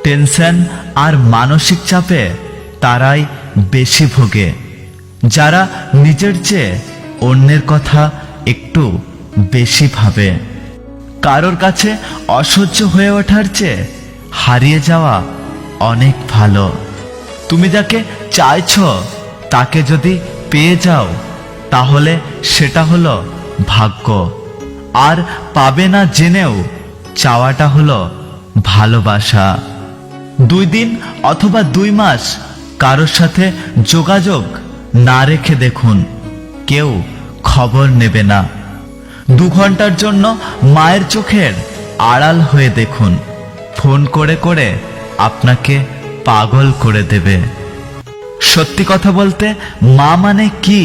Tension আর মানসিক চাপে তারাই বেশি ভোগে, যারা নিজের চেয়ে অন্যের কথা একটু বেশি ভাবে। কারোর কাছে অসহ্য হয়ে ওঠার চেয়ে হারিয়ে যাওয়া অনেক ভালো। তুমি যাকে চাইছো তাকে যদি পেয়ে যাও তাহলে সেটা হলো ভাগ্য, আর পাবে না জেনেও চাওয়াটা হলো ভালোবাসা। 2 দিন অথবা 2 মাস কারোর সাথে যোগাযোগ না রেখে দেখুন, কেউ খবর নেবে না। 2 ঘন্টার জন্য মায়ের চোখের আড়াল হয়ে দেখুন, ফোন করে করে আপনাকে পাগল করে দেবে। সত্যি কথা বলতে মা মানে কি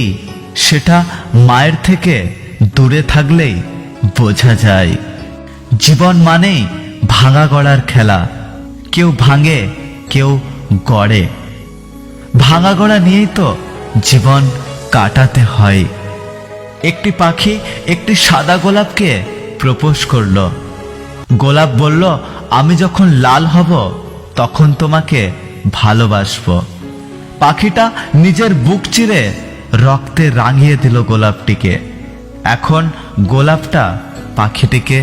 সেটা মায়ের থেকে দূরে থাকলেই বোঝা যায়। জীবন মানেই ভাঙা গড়ার খেলা, কেউ ভাঙে কেউ গড়ে। ভাঙা গড়া নিয়েই তো জীবন কাটাতে হয়। একটি পাখি একটি সাদা গোলাপকে প্রপোজ করলো। গোলাপ বলল, আমি যখন লাল হব তখন তোমাকে ভালোবাসবো। পাখিটা নিজের বুক চিরে রক্তে রাঙিয়ে দিল গোলাপটিকে। এখন গোলাপটা পাখিটিকে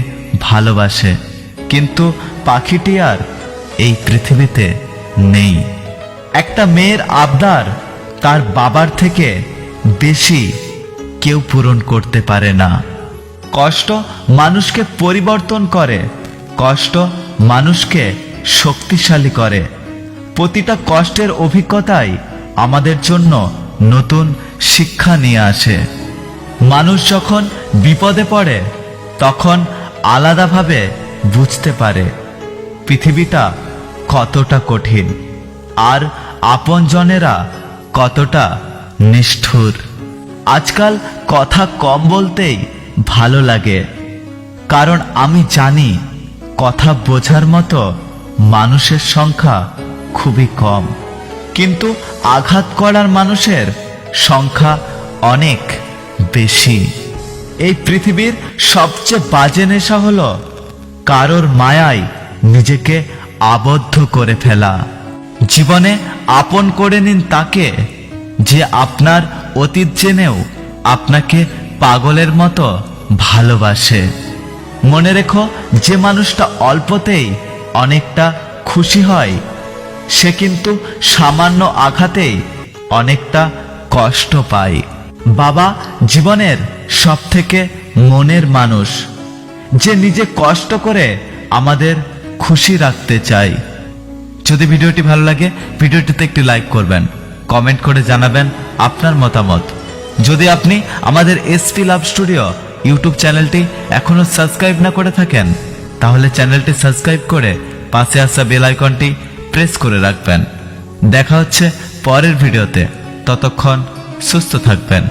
ভালোবাসে, কিন্তু পাখিটি আর এই পৃথিবীতে নেই। একটা মেয়ের আবদার তার বাবার থেকে বেশি কেউ পূরণ করতে পারে না। কষ্ট মানুষকে পরিবর্তন করে, কষ্ট মানুষকে শক্তিশালী করে। প্রতিটা কষ্টের অভিজ্ঞতাই আমাদের জন্য নতুন শিক্ষা নিয়ে আসে। মানুষ যখন বিপদে পড়ে তখন আলাদাভাবে বুঝতে পারে পৃথিবীটা কতটা কঠিন আর আপনজনেরা কতটা নিষ্ঠুর। আজকাল কথা কম বলতেই ভালো লাগে, কারণ আমি জানি কথা বোঝার মতো মানুষের সংখ্যা খুবই কম, কিন্তু আঘাত করার মানুষের সংখ্যা অনেক বেশি। এই পৃথিবীর সবচেয়ে বাজে নেশা হলো কারোর মায়ায় নিজেকে আবদ্ধ করে ফেলা। জীবনে আপন করে নিন তাকে যে আপনার অতীত জেনেও আপনাকে পাগলের মতো ভালোবাসে। মনে রেখো, যে মানুষটা অল্পতেই অনেকটা খুশি হয় সে কিন্তু সামান্য আঘাতেই অনেকটা কষ্ট পায়। বাবা জীবনের সবথেকে মনের মানুষ, যে নিজে কষ্ট করে আমাদের খুশি রাখতে চায়। যদি ভিডিওটি ভালো লাগে ভিডিওটিতে একটি লাইক করবেন, কমেন্ট করে জানাবেন আপনার মতামত। যদি আপনি আমাদের এসপি লাভ স্টুডিও ইউটিউব চ্যানেলটি এখনো সাবস্ক্রাইব না করে থাকেন তাহলে চ্যানেলটি সাবস্ক্রাইব করে পাশে আসা বেল আইকনটি প্রেস করে রাখবেন। দেখা হচ্ছে পরের ভিডিওতে, ততক্ষণ সুস্থ থাকবেন।